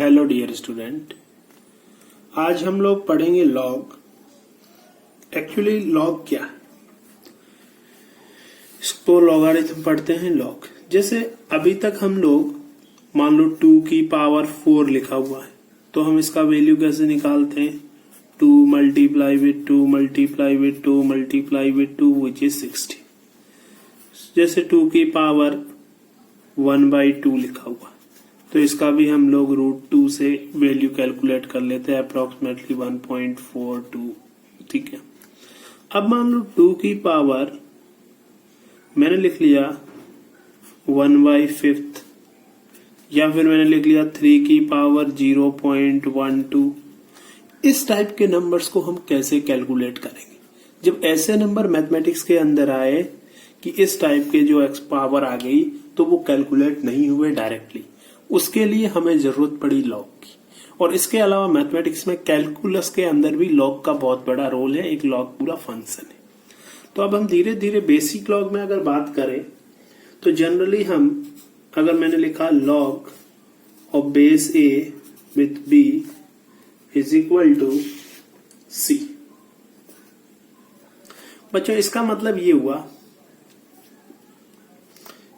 Hello dear student, आज हम लोग पढ़ेंगे लॉग। एक्चुअली लॉग क्या है, इसको लॉगरिथम पढ़ते हैं। लॉग जैसे अभी तक हम लोग मान लो 2 की पावर 4 लिखा हुआ है, तो हम इसका वैल्यू कैसे निकालते हैं? 2 multiply with 2 multiply with 2 multiply with 2 which is 60। जैसे 2 की पावर 1/2 लिखा हुआ, तो इसका भी हम लोग √2 से वैल्यू कैलकुलेट कर लेते हैं, अप्रोक्सीमेटली 1.42। ठीक है, अब मान लो 2 की पावर मैंने लिख लिया 1/5, या फिर मैंने लिख लिया 3 की पावर 0.12। इस टाइप के नंबर्स को हम कैसे कैलकुलेट करेंगे? जब ऐसे नंबर मैथमेटिक्स के अंदर आए कि इस टाइप के जो एक्स पावर आ गई, तो वो कैलकुलेट नहीं हुए डायरेक्टली, उसके लिए हमें जरूरत पड़ी लॉग की। और इसके अलावा मैथमेटिक्स में कैलकुलस के अंदर भी लॉग का बहुत बड़ा रोल है, एक लॉग पूरा फंक्शन है। तो अब हम धीरे धीरे बेसिक लॉग में अगर बात करें, तो जनरली हम अगर मैंने लिखा log of base a with b is equal to c, बच्चों इसका मतलब ये हुआ,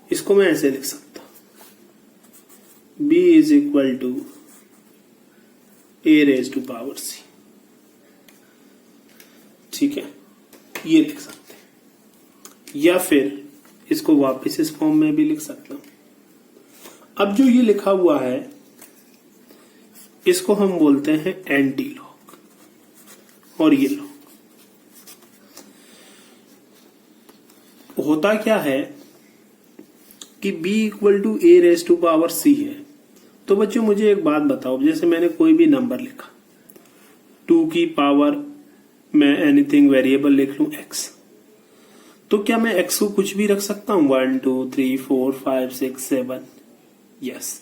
इसको मैं ऐसे लिख सकता हूं, b is equal to a raise to power c। ठीक है, ये लिख सकते हैं, या फिर इसको वापस इस फॉर्म में भी लिख सकता हूं। अब जो ये लिखा हुआ है, इसको हम बोलते हैं एंटी लॉग, और ये लॉग होता क्या है कि b equal to a raise to power c है। तो बच्चों मुझे एक बात बताओ, जैसे मैंने कोई भी नंबर लिखा, 2 की पावर मैं एनीथिंग वेरिएबल लिख लूं x, तो क्या मैं x को कुछ भी रख सकता हूं? 1 2 3 4 5 6 7। यस,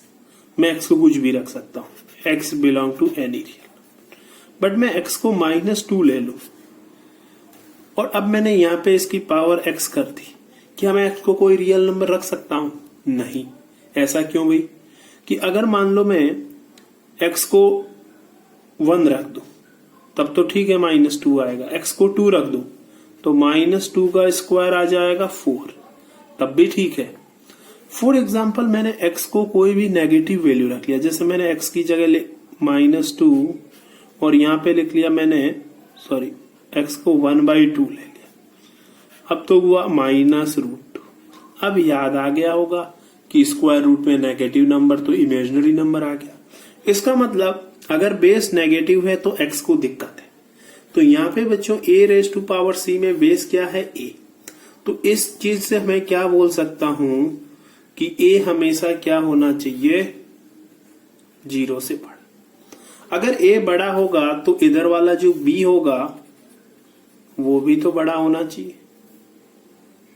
मैं x को कुछ भी रख सकता हूं, x belong to any real. But मैं x को -2 ले लूं, और अब मैंने यहां पे इसकी पावर x कर दी, क्या मैं x को कोई रियल नंबर रख सकता हूं? नहीं। ऐसा क्यों भाई? कि अगर मान लो मैं x को 1 रख दूं, तब तो ठीक है, -2 आएगा। x को 2 रख दूं, तो -2 का स्क्वायर आ जाएगा 4, तब भी ठीक है। फॉर एग्जाम्पल मैंने x को कोई भी नेगेटिव वैल्यू रख लिया, जैसे मैंने x की जगह -2 और यहां पे लिख लिया मैंने x को 1/2 ले लिया, अब तो हुआ -√2। अब याद आ गया होगा कि स्क्वायर रूट में नेगेटिव नंबर तो इमेजिनरी नंबर आ गया। इसका मतलब अगर बेस नेगेटिव है तो x को दिक्कत है। तो यहाँ पे बच्चों a raise to power c में बेस क्या है? a। तो इस चीज से मैं क्या बोल सकता हूं कि a हमेशा क्या होना चाहिए? 0 से बड़ा। अगर a बड़ा होगा तो इधर वाला जो b होगा वो भी तो बड़ा होना चाहिए।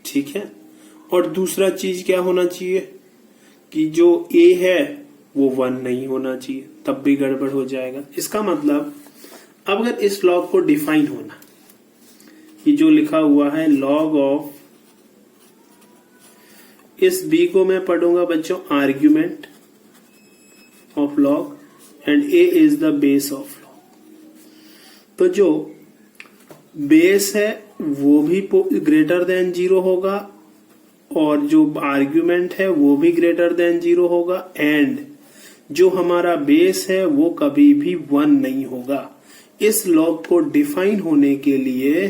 ठीक है, और दूसरा चीज क्या होना चाहिए कि जो a है वो 1 नहीं होना चाहिए, तब भी गड़बड़ हो जाएगा। इसका मतलब अब अगर इस लॉग को डिफाइन होना, कि जो लिखा हुआ है लॉग ऑफ, इस b को मैं पढ़ूंगा बच्चों argument of log, and a is the base of log. तो जो बेस है वो भी ग्रेटर देन 0 होगा, और जो आर्ग्यूमेंट है वो भी ग्रेटर देन 0 होगा, एंड जो हमारा बेस है वो कभी भी 1 नहीं होगा। इस लॉग को डिफाइन होने के लिए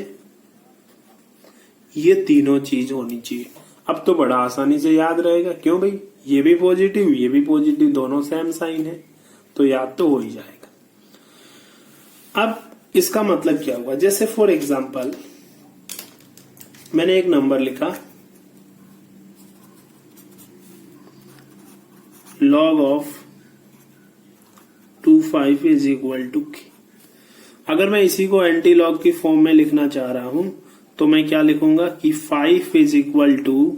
ये तीनों चीज होनी चाहिए। अब तो बड़ा आसानी से याद रहेगा, क्यों भाई? ये भी पॉजिटिव, ये भी पॉजिटिव, दोनों सेम साइन है, तो याद तो हो ही जाएगा। अब इसका मतलब क्या हुआ? जैसे फॉर एग्जाम्पल मैंने एक नंबर लिखा, log of 25 is equal to k। अगर मैं इसी को एंटी लॉग की फॉर्म में लिखना चाह रहा हूं, तो मैं क्या लिखूंगा कि 5 इज इक्वल टू,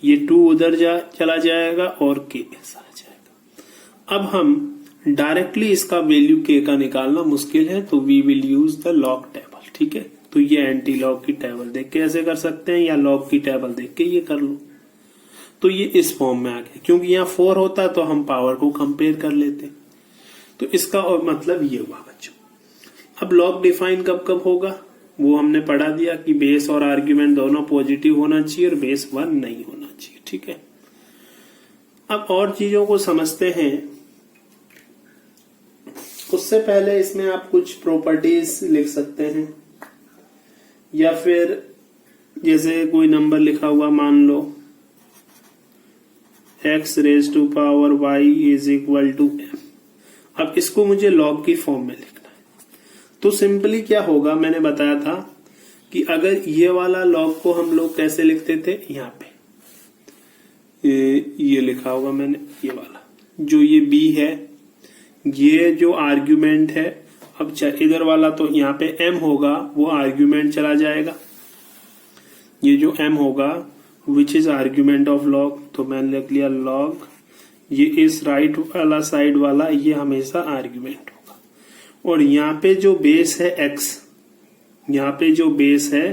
ये 2 उधर चला जाएगा और k ऐसा आ जाएगा। अब हम डायरेक्टली इसका वैल्यू k का निकालना मुश्किल है, तो we will use the log table. ठीक है, तो ये एंटी लॉग की टेबल देख के ऐसे कर सकते हैं, या लॉग की टेबल देख के ये कर लो। तो ये इस फॉर्म में आ गया, क्योंकि यहाँ 4 होता तो हम पावर को कंपेयर कर लेते। तो इसका और मतलब ये हुआ बच्चों। अब लॉग डिफाइन कब कब होगा वो हमने पढ़ा दिया कि बेस और आर्ग्यूमेंट दोनों पॉजिटिव होना चाहिए और बेस 1 नहीं होना चाहिए। ठीक है, अब और चीजों को समझते हैं। उससे पहले इसमें आप कुछ प्रॉपर्टीज लिख सकते हैं, या फिर जैसे कोई नंबर लिखा हुआ मान लो x raise to power y is equal to m। अब इसको मुझे लॉग की फॉर्म में लिखना है। तो सिंपली क्या होगा, मैंने बताया था कि अगर ये वाला लॉग को हम लोग कैसे लिखते थे, यहाँ पे ये लिखा होगा मैंने, ये वाला जो ये b है, ये जो आर्ग्यूमेंट है। अब इधर वाला तो यहाँ पे m होगा, वो आर्ग्यूमेंट चला जाएगा। ये जो m होगा which is argument of log, तो मैंने लिख लिया लॉग। ये इस राइट वाला साइड वाला ये हमेशा आर्ग्यूमेंट होगा। और यहाँ पे जो बेस है x, यहाँ पे जो बेस है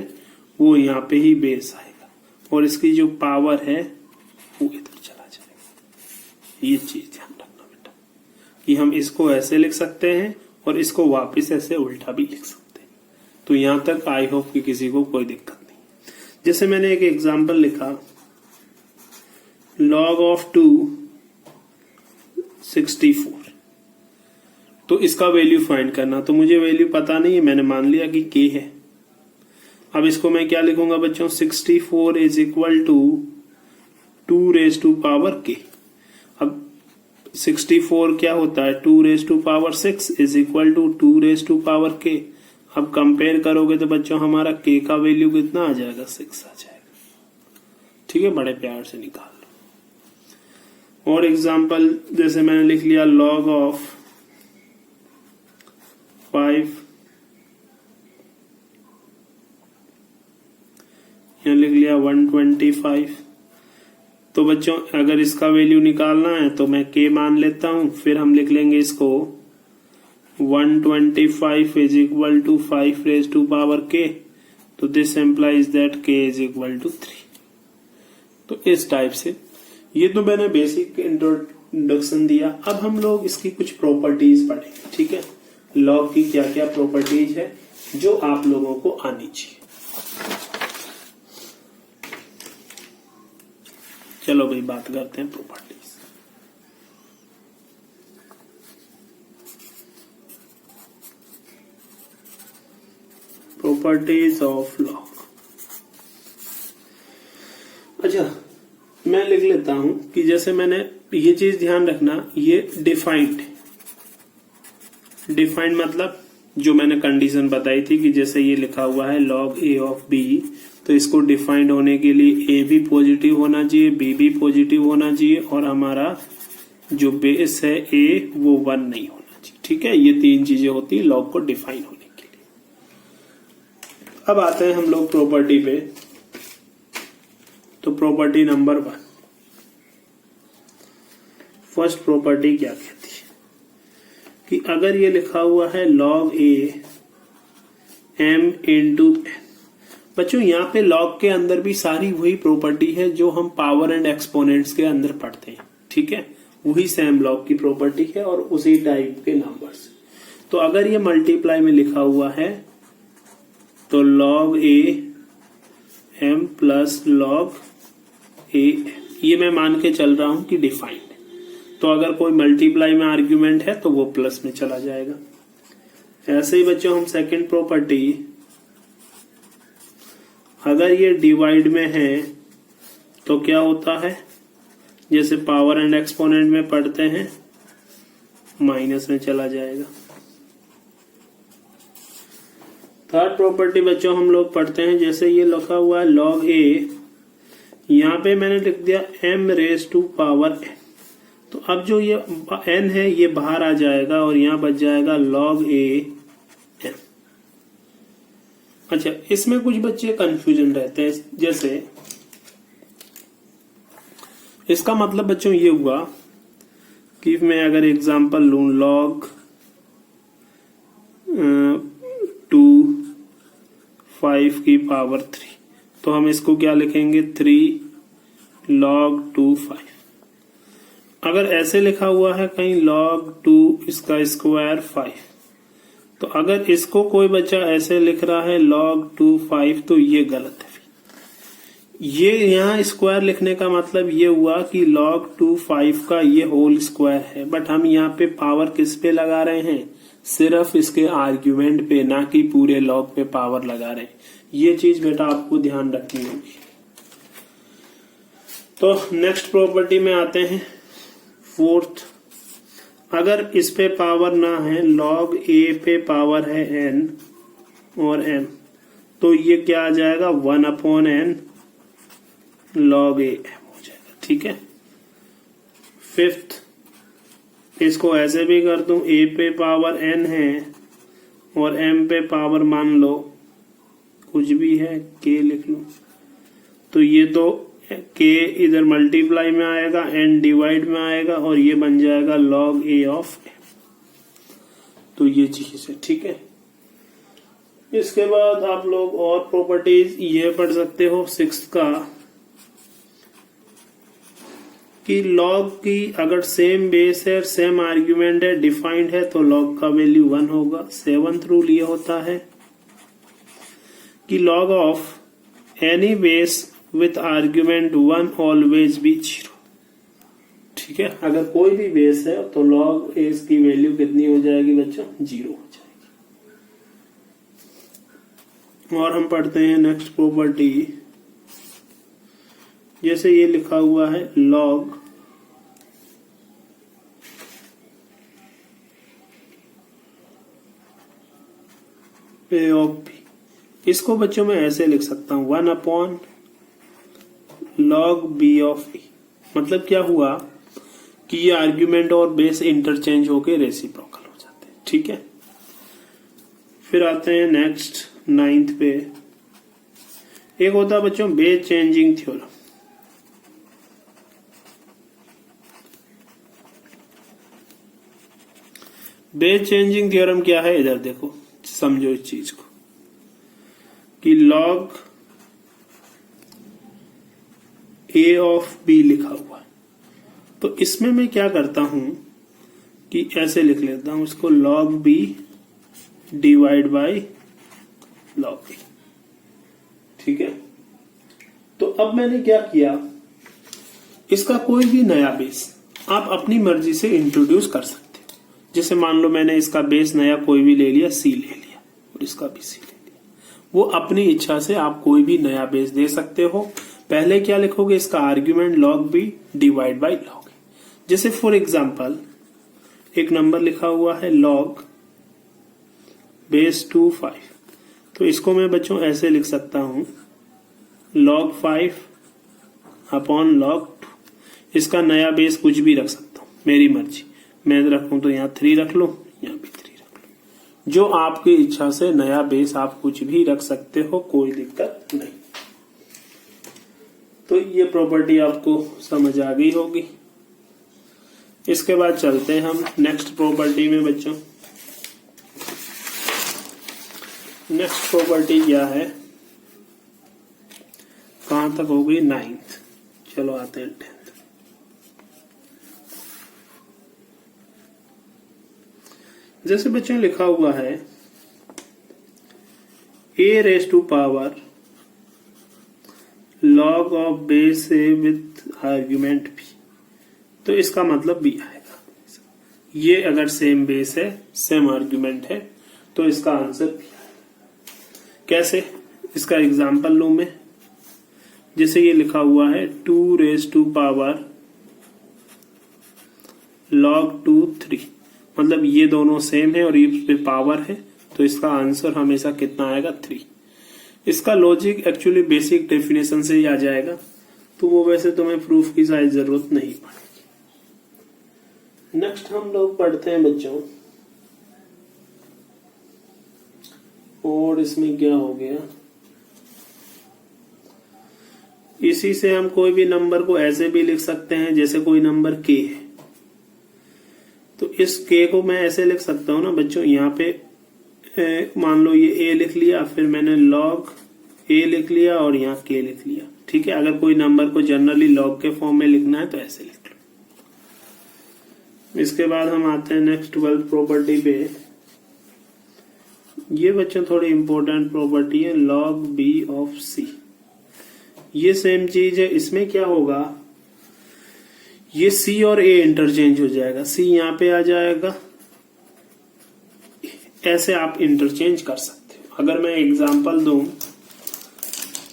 वो यहाँ पे ही बेस आएगा, और इसकी जो पावर है वो इधर चला जाएगा। ये चीज ध्यान रखना बेटा कि हम इसको ऐसे लिख सकते हैं और इसको वापस ऐसे उल्टा भी लिख सकते हैं। तो यहां तक आई होप कि किसी को कोई दिक्कत नहीं। जैसे मैंने एक एग्जांपल लिखा, log ऑफ 2 64, तो इसका वैल्यू फाइंड करना। तो मुझे वैल्यू पता नहीं है, मैंने मान लिया कि k है। अब इसको मैं क्या लिखूंगा बच्चों, 64 is equal to 2 raise to power k। अब 64 क्या होता है, 2 raise to power 6 is equal to 2 raise to power k। अब कंपेयर करोगे तो बच्चों हमारा k का वैल्यू कितना आ जाएगा, 6 आ जाएगा। ठीक है, बड़े प्यार से निकाल लो। और एग्जांपल जैसे मैंने लिख लिया log ऑफ 5, यहाँ लिख लिया 125। तो बच्चों अगर इसका वैल्यू निकालना है तो मैं k मान लेता हूं, फिर हम लिख लेंगे इसको 125 is equal to 5 raise to power k। तो this implies that k is equal to 3। तो इस टाइप से ये तो मैंने बेसिक इंट्रोडक्शन दिया। अब हम लोग इसकी कुछ प्रॉपर्टीज पढ़ेंगे। ठीक है, लॉग की क्या क्या प्रॉपर्टीज है जो आप लोगों को आनी चाहिए। चलो भाई बात करते हैं प्रॉपर्टीज। Properties of log. अच्छा, मैं लिख लेता हूं कि जैसे मैंने ये चीज ध्यान रखना, ये डिफाइंड मतलब जो मैंने कंडीशन बताई थी कि जैसे ये लिखा हुआ है log a ऑफ b, तो इसको डिफाइंड होने के लिए a भी पॉजिटिव होना चाहिए, b भी पॉजिटिव होना चाहिए, और हमारा जो बेस है a वो 1 नहीं होना चाहिए। ठीक है, ये 3 चीजें होती है लॉग को डिफाइन होने के लिए। अब आते हैं हम लोग प्रॉपर्टी पे। तो प्रॉपर्टी नंबर 1, फर्स्ट प्रॉपर्टी क्या कहती है कि अगर ये लिखा हुआ है log a m into n। बच्चों यहाँ पे लॉग के अंदर भी सारी वही प्रॉपर्टी है जो हम पावर एंड एक्सपोनेंट्स के अंदर पढ़ते हैं। ठीक है, वही सेम लॉग की प्रॉपर्टी है और उसी टाइप के नंबर्स। तो अगर ये मल्टीप्लाई में लिखा हुआ है तो log a m plus log a, ये मैं मान के चल रहा हूं कि डिफाइंड। तो अगर कोई मल्टीप्लाई में आर्ग्यूमेंट है तो वो प्लस में चला जाएगा। ऐसे ही बच्चों हम सेकंड प्रॉपर्टी, अगर ये डिवाइड में है तो क्या होता है, जैसे पावर एंड एक्सपोनेंट में पढ़ते हैं, माइनस में चला जाएगा। थर्ड प्रॉपर्टी बच्चों हम लोग पढ़ते हैं, जैसे ये लिखा हुआ है log a, यहाँ पे मैंने लिख दिया m raise to power n। तो अब जो ये n है ये बाहर आ जाएगा और यहाँ बच जाएगा log a m। अच्छा, इसमें कुछ बच्चे कंफ्यूजन रहते हैं, जैसे इसका मतलब बच्चों ये हुआ कि मैं अगर एग्जांपल लूं log 2 5 की पावर 3, तो हम इसको क्या लिखेंगे 3 log 2 5। अगर ऐसे लिखा हुआ है कहीं log 2 इसका स्क्वायर 5, तो अगर इसको कोई बच्चा ऐसे लिख रहा है log 2 5, तो ये गलत है। ये यहाँ स्क्वायर लिखने का मतलब ये हुआ कि log 2 5 का ये होल स्क्वायर है, बट हम यहाँ पे पावर किस पे लगा रहे हैं, सिर्फ इसके आर्ग्यूमेंट पे, ना कि पूरे log पे पावर लगा रहे हैं। ये चीज बेटा आपको ध्यान रखनी होगी। तो नेक्स्ट प्रॉपर्टी में आते हैं, फोर्थ, अगर इस पे पावर ना है, log a पे पावर है n और m, तो ये क्या आ जाएगा 1/n log a हो जाएगा। ठीक है। फिफ्थ, इसको ऐसे भी कर दूं, a पे पावर n है और m पे पावर मान लो कुछ भी है, k लिख लो, तो ये तो k इधर मल्टीप्लाई में आएगा, n डिवाइड में आएगा, और ये बन जाएगा log a ऑफ m। तो ये चीज है। ठीक है। इसके बाद आप लोग और प्रॉपर्टीज ये पढ़ सकते हो, सिक्स्थ का, कि log की अगर सेम बेस है, सेम आर्ग्यूमेंट है, डिफाइंड है, तो log का वैल्यू 1 होगा। सेवंथ रूल ये होता है कि log of any base with argument 1 always be 0। ठीक है। अगर कोई भी बेस है तो log a की वैल्यू कितनी हो जाएगी बच्चों, 0 हो जाएगी। और हम पढ़ते हैं नेक्स्ट प्रॉपर्टी, जैसे ये लिखा हुआ है log a ऑफ b, इसको बच्चों में ऐसे लिख सकता हूं 1/log b ऑफ a। मतलब क्या हुआ कि ये आर्ग्यूमेंट और बेस इंटरचेंज होके रेसिप्रोकल हो जाते हैं। ठीक है। फिर आते हैं नेक्स्ट 9th पे, एक होता है बच्चों base changing theorem. Base changing theorem क्या है, इधर देखो, समझो इस चीज को, कि log a ऑफ b लिखा हुआ है, तो इसमें मैं क्या करता हूं कि ऐसे लिख लेता हूं इसको, log b divide by log a। ठीक है। तो अब मैंने क्या किया, इसका कोई भी नया बेस आप अपनी मर्जी से इंट्रोड्यूस कर सकते हो। जैसे मान लो मैंने इसका बेस नया कोई भी ले लिया, c ले लिया, और इसका भी c ले लिया। वो अपनी इच्छा से आप कोई भी नया बेस दे सकते हो। पहले क्या लिखोगे, इसका argument log b divide by log a। जैसे फॉर एग्जांपल एक नंबर लिखा हुआ है log बेस 2 5, तो इसको मैं बच्चों ऐसे लिख सकता हूं log 5 अपॉन log 2। इसका नया बेस कुछ भी रख सकता हूं, मेरी मर्जी। मैं रखूं तो यहाँ 3 रख लो, यहाँ भी 3 रख लो, जो आपकी इच्छा से नया बेस आप कुछ भी रख सकते हो, कोई दिक्कत नहीं। तो ये प्रॉपर्टी आपको समझ आ गई होगी। इसके बाद चलते हैं हम नेक्स्ट प्रॉपर्टी में बच्चों। नेक्स्ट प्रॉपर्टी क्या है, कहां तक हो गई, 9th। चलो आते हैं 10th। जैसे बच्चों लिखा हुआ है a raise to power log of base a with argument b, तो इसका मतलब b आएगा। ये अगर सेम बेस है, सेम आर्ग्यूमेंट है, तो इसका आंसर b आएगा। कैसे, इसका एग्जांपल लूं मैं। जैसे ये लिखा हुआ है 2 रेज टू पावर log 2 3, मतलब ये दोनों सेम है और ये पे पावर है, तो इसका आंसर हमेशा कितना आएगा, 3। इसका लॉजिक एक्चुअली बेसिक डेफिनेशन से ही आ जाएगा, तो वो वैसे तुम्हें प्रूफ की शायद जरूरत नहीं पड़ेगी। नेक्स्ट हम लोग पढ़ते हैं बच्चों, और इसमें क्या हो गया, इसी से हम कोई भी नंबर को ऐसे भी लिख सकते हैं, जैसे कोई नंबर k है, तो इस k को मैं ऐसे लिख सकता हूं ना बच्चों, यहाँ पे मान लो ये a लिख लिया, फिर मैंने log a लिख लिया और यहाँ k लिख लिया। ठीक है। अगर कोई नंबर को जनरली log के फॉर्म में लिखना है तो ऐसे लिख लो। इसके बाद हम आते हैं नेक्स्ट 12th प्रॉपर्टी पे। ये बच्चों थोड़ी इंपॉर्टेंट प्रॉपर्टी है, log b ऑफ c। ये सेम चीज है, इसमें क्या होगा, ये c और a इंटरचेंज हो जाएगा, c यहाँ पे आ जाएगा, ऐसे आप इंटरचेंज कर सकते हो। अगर मैं एग्जांपल दूं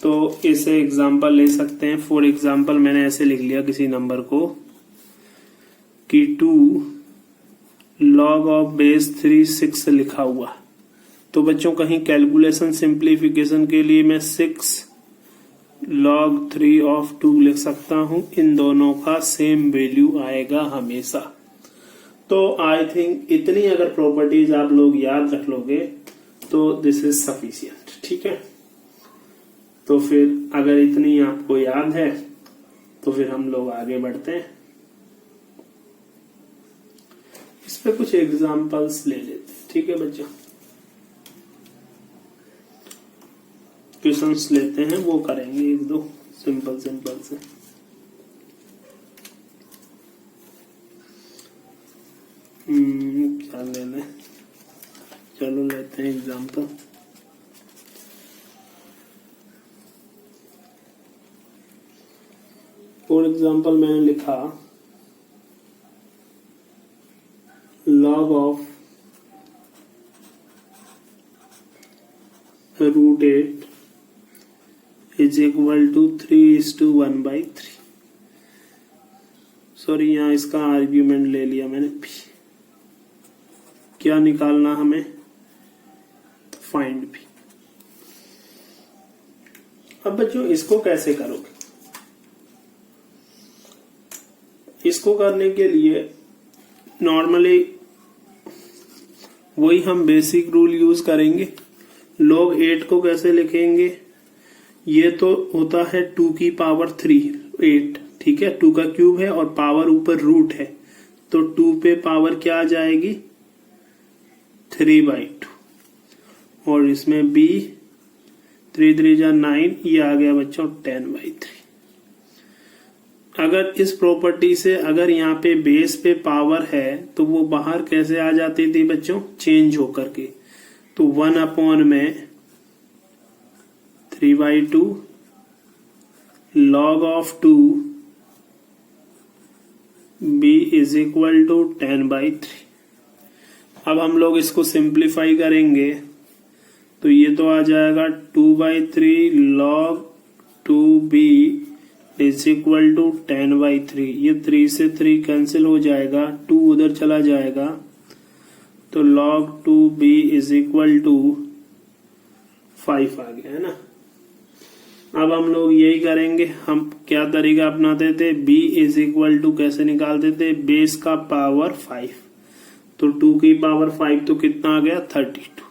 तो इसे एग्जांपल ले सकते हैं। फॉर एग्जांपल मैंने ऐसे लिख लिया किसी नंबर को कि 2 log ऑफ बेस 3 6 लिखा हुआ, तो बच्चों कहीं कैलकुलेशन सिंप्लीफिकेशन के लिए मैं 6 log 3 ऑफ 2 लिख सकता हूं। इन दोनों का सेम वैल्यू आएगा हमेशा। तो आई थिंक इतनी अगर प्रॉपर्टीज आप लोग याद रख लोगे तो दिस इज सफिशिएंट, ठीक है। तो फिर अगर इतनी आपको याद है तो फिर हम लोग आगे बढ़ते हैं। इस पे कुछ एग्जांपल्स ले लेते हैं, ठीक है बच्चों। क्वेश्चंस लेते हैं, वो करेंगे एक दो सिंपल से। क्या ले लें, चलो लेते हैं एग्जांपल। फॉर एग्जांपल मैंने लिखा log of √8 is equal to 3:1/3। Sorry, यहाँ इसका आर्ग्यूमेंट ले लिया मैंने p। क्या निकालना हमें, फाइंड p। अब बच्चों इसको कैसे करोगे, इसको करने के लिए नॉर्मली वही हम बेसिक रूल यूज करेंगे। log 8 को कैसे लिखेंगे, ये तो होता है 2 की पावर 3 8, ठीक है, 2 का क्यूब है और पावर ऊपर रूट है, तो 2 पे पावर क्या आ जाएगी 3/2, और इसमें b 3 3 जा 9, ये आ गया बच्चों 10/3। अगर इस प्रॉपर्टी से अगर यहाँ पे बेस पे पावर है तो वो बाहर कैसे आ जाती थी बच्चों, चेंज होकर के, तो 1 में 3/2 log of 2 b is equal to 10/3। अब हम लोग इसको सिंप्लीफाई करेंगे तो ये तो आ जाएगा 2/3 log 2b is equal to 10/3। ये 3 से 3 कैंसिल हो जाएगा, 2 उधर चला जाएगा, तो log 2b is equal to 5 आ गया है ना। अब हम लोग यही करेंगे, हम क्या तरीका अपनाते थे, b इज इक्वल टू कैसे निकालते थे, बेस का पावर 5, तो 2 की पावर 5 तो कितना आ गया 32।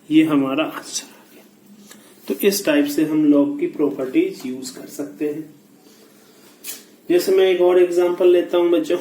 ये हमारा आंसर आ गया। तो इस टाइप से हम log की प्रॉपर्टीज यूज कर सकते हैं। जैसे मैं एक और एग्जांपल लेता हूं बच्चों,